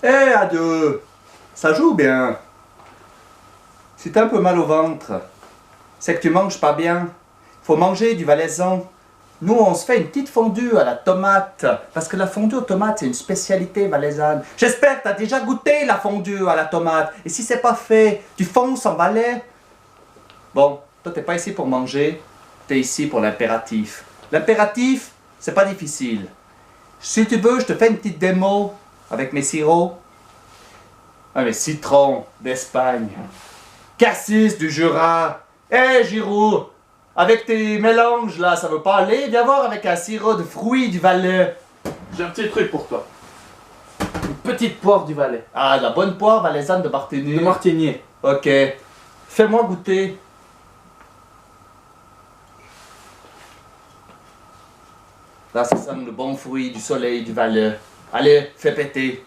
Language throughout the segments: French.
Eh, à deux, ça joue bien. Si t'as un peu mal au ventre, c'est que tu manges pas bien. Faut manger du valaisan. Nous, on se fait une petite fondue à la tomate. Parce que la fondue aux tomates, c'est une spécialité valaisanne. J'espère que t'as déjà goûté la fondue à la tomate. Et si c'est pas fait, tu fonces en Valais. Bon, toi, t'es pas ici pour manger. T'es ici pour l'impératif. L'impératif, c'est pas difficile. Si tu veux, je te fais une petite démo avec mes sirops. Ah, mais citron d'Espagne. Cassis du Jura. Hé, Giroud, avec tes mélanges là, ça veut pas aller. Viens voir avec un sirop de fruits du Valais. J'ai un petit truc pour toi. Une petite poire du Valais. Ah, la bonne poire valaisanne de Martigny. De Martigny. Ok. Fais-moi goûter. Là, ça sent le bon fruit du soleil du Valais. Allez, fais péter.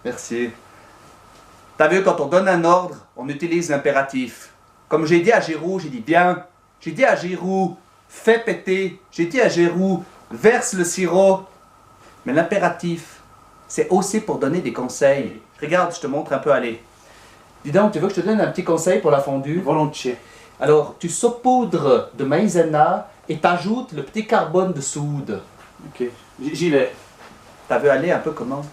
Merci. T'as vu, quand on donne un ordre, on utilise l'impératif. Comme j'ai dit à Giroud, j'ai dit viens. J'ai dit à Giroud, fais péter. J'ai dit à Giroud, verse le sirop. Mais l'impératif, c'est aussi pour donner des conseils. Regarde, je te montre un peu, allez. Dis donc, tu veux que je te donne un petit conseil pour la fondue? Volontiers. Alors, tu saupoudres de maïzena et t'ajoutes le petit carbone de soude. Ok, j'y vais. T'as vu aller un peu comment?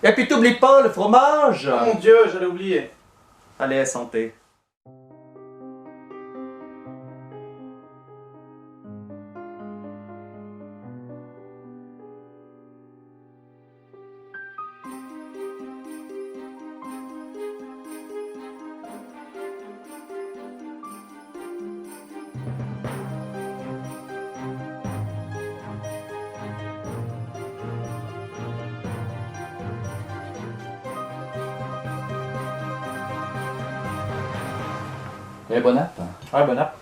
Et puis t'oublies pas le fromage! Oh mon Dieu, j'allais oublier. Allez, santé. Et bon app. Ouais, bon app.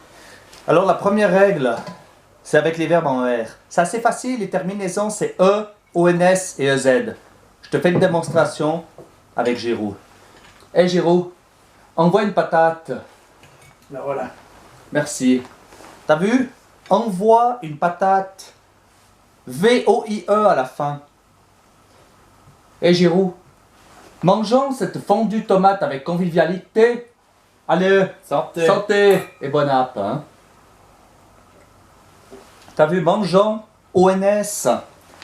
Alors la première règle, c'est avec les verbes en ER. C'est assez facile, les terminaisons c'est E, ONS et EZ. Je te fais une démonstration avec Giroud. Hé Giroud, envoie une patate. Là voilà. Merci. T'as vu? Envoie une patate. V-O-I-E à la fin. Hé Giroud, mangeons cette fondue tomate avec convivialité. Allez, Santé. santé et bon app. Hein? T'as vu, mangeons ONS.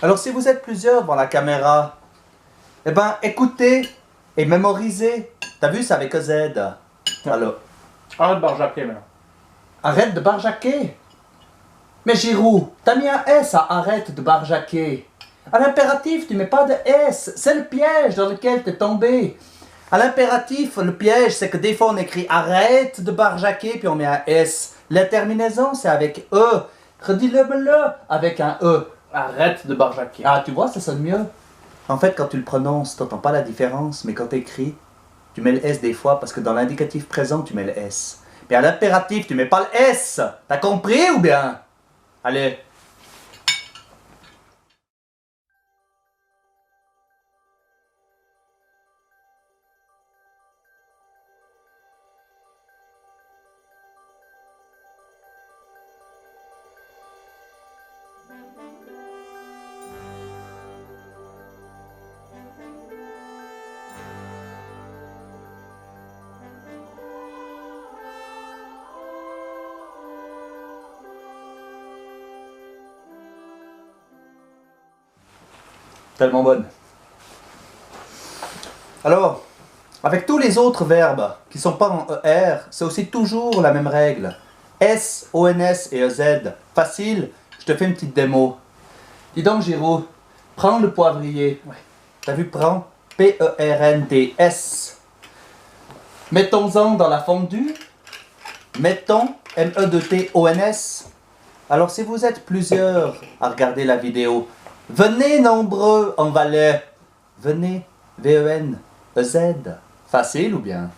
Alors si vous êtes plusieurs devant la caméra, eh ben écoutez et mémorisez. T'as vu, c'est avec EZ. Alors, Arrête de barjaquer maintenant. arrête de barjaquer. Mais Giroud, t'as mis un S à arrête de barjaquer. À l'impératif, tu mets pas de S. C'est le piège dans lequel t'es tombé. À l'impératif, le piège, c'est que des fois on écrit arrête de barjaquer puis on met un S. La terminaison, c'est avec E. Redis-le avec un E. Arrête de barjaquer. Ah, tu vois, ça sonne mieux. En fait, quand tu le prononces, t'entends pas la différence, mais quand t'écris, tu mets le S des fois parce que dans l'indicatif présent, tu mets le S. Mais à l'impératif, tu mets pas le S. T'as compris ou bien? Allez. Tellement bonne. Alors, avec tous les autres verbes qui sont pas en ER, c'est aussi toujours la même règle. S, ONS et EZ. Facile, je te fais une petite démo. Dis donc Giroud, prends le poivrier. Ouais. T'as vu, prends P-E-R-N-D-S. Mettons-en dans la fondue. Mettons M-E-T-O-N-S. Alors si vous êtes plusieurs à regarder la vidéo, venez nombreux en Valais. Venez, V-E-N-E-Z. Facile ou bien?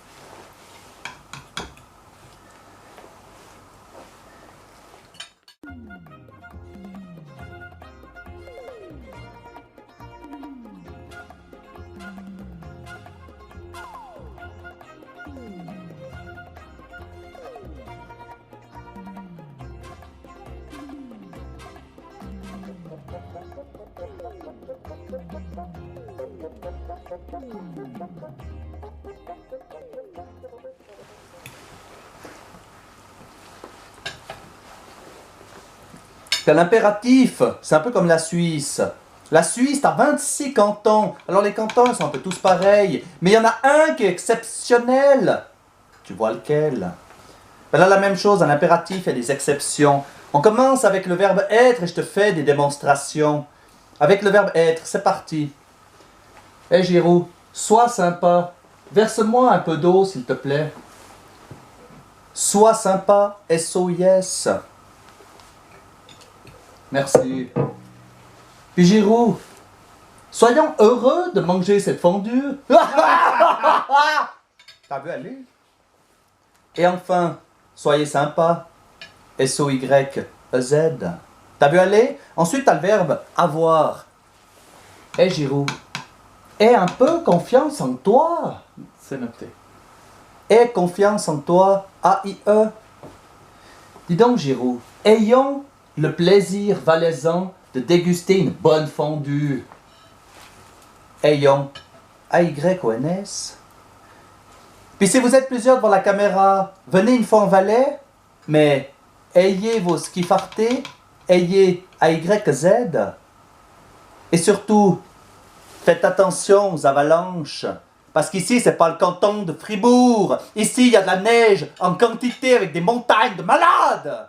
T'as l'impératif, c'est un peu comme la Suisse. La Suisse, t'as 26 cantons. Alors les cantons, ils sont un peu tous pareils. Mais il y en a un qui est exceptionnel. Tu vois lequel? Ben là, la même chose, en impératif, il y a des exceptions. On commence avec le verbe être et je te fais des démonstrations. Avec le verbe être, c'est parti. Hé Giroud, sois sympa. Verse-moi un peu d'eau, s'il te plaît. Sois sympa, SOS. Merci. Puis Giroud, soyons heureux de manger cette fondue. T'as vu aller? Et enfin, soyez sympa. SOYZ. T'as vu aller? Ensuite, t'as le verbe avoir. Hé Giroud, aie un peu confiance en toi. C'est noté. Aie confiance en toi. AIE. Dis donc Giroud, ayons le plaisir valaisant de déguster une bonne fondue. Ayons. AYONS. Puis si vous êtes plusieurs devant la caméra, venez une fois en Valais, mais ayez vos skifartés, ayez AYZ. Et surtout, faites attention aux avalanches. Parce qu'ici, c'est pas le canton de Fribourg. Ici, il y a de la neige en quantité avec des montagnes de malades.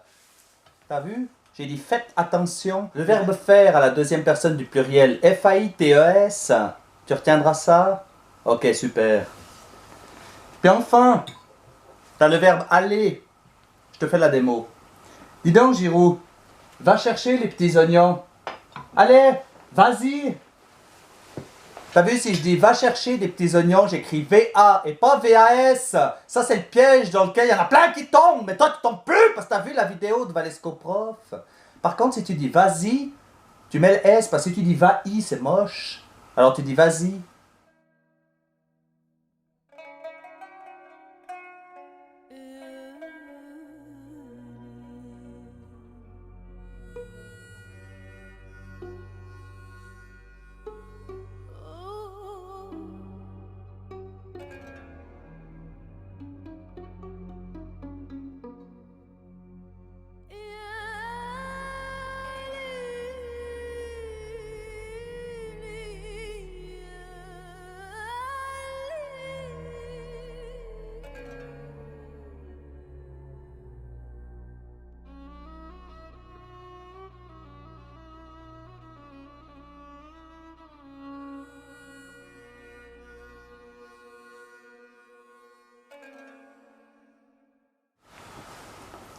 T'as vu? J'ai dit faites attention. Le verbe faire à la deuxième personne du pluriel, FAITES. Tu retiendras ça? Ok, super. Puis enfin, t'as le verbe aller. Je te fais la démo. Dis donc, Giroud, va chercher les petits oignons. Allez, vas-y. T'as vu, si je dis va chercher des petits oignons, j'écris VA et pas VAS. Ça, c'est le piège dans lequel il y en a plein qui tombent. Mais toi, tu tombes plus parce que t'as vu la vidéo de Valesco Prof. Par contre, si tu dis vas-y, tu mets le S parce que si tu dis va-y, c'est moche. Alors tu dis vas-y.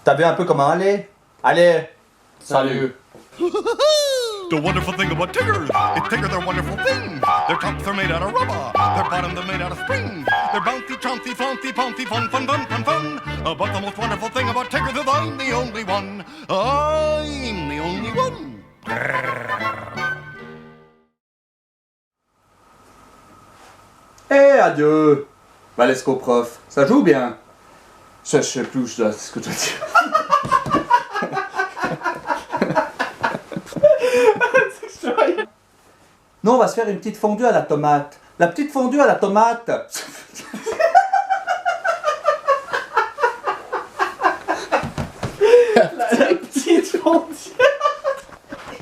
T'as vu un peu comment aller? Allez, salut. The wonderful thing about Tiggers is Tiggers are wonderful things. Their tops are made out of rubber, their bottoms are made out of springs. They're bouncy, chomcy, flouncy, pouncy, fun, fun, fun, fun, fun. But the most wonderful thing about Tiggers is I'm the only one. I'm the only one. Eh, adieu. Valesco Prof, ça joue bien? Je sais plus où je dois, ce que je dois dire. Nous, on va se faire une petite fondue à la tomate. La petite fondue à la tomate. La petite fondue.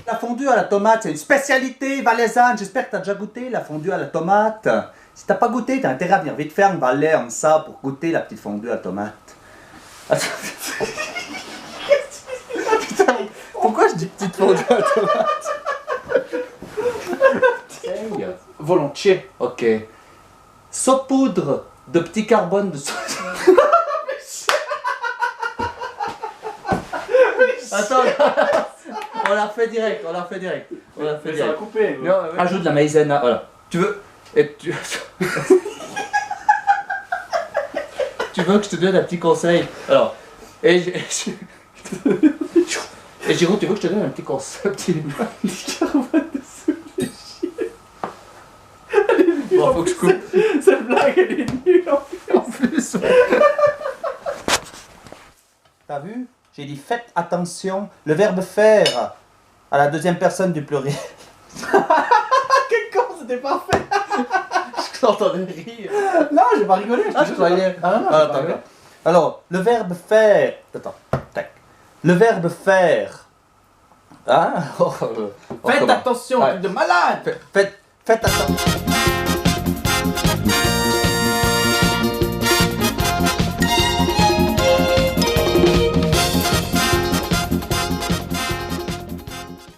La fondue à la tomate, c'est une spécialité valaisanne. J'espère que tu as déjà goûté la fondue à la tomate. Si t'as pas goûté, t'as intérêt à venir vite faire un Valais en ça pour goûter la petite fondue à la tomate. Attends. Putain, pourquoi je dis petite fondue à la tomate? Volontiers. Ok. Saupoudre de petit carbone de soja. Attends, on l'a fait direct, on l'a fait direct. On l'a fait Mais ça va direct. couper. Ajoute de la maïzena, voilà. Tu veux. Et tu... tu veux que je te donne un petit conseil? Alors. Et Giroud, tu veux que je te donne un petit conseil? Carbone de soja. Bon, faut que je coupe. Cette blague, elle est nulle en Plus. T'as vu? J'ai dit faites attention. Le verbe faire à la deuxième personne du pluriel. Quel con, c'était parfait. t'entendais rire. Non, j'ai pas rigolé, je te croyais. Ah non, Ah, j'ai pas rigolé. d'accord. Alors, le verbe faire. Attends, tac. Le verbe faire. Hein? Faites attention, Ouais. truc de malade. Faites attention.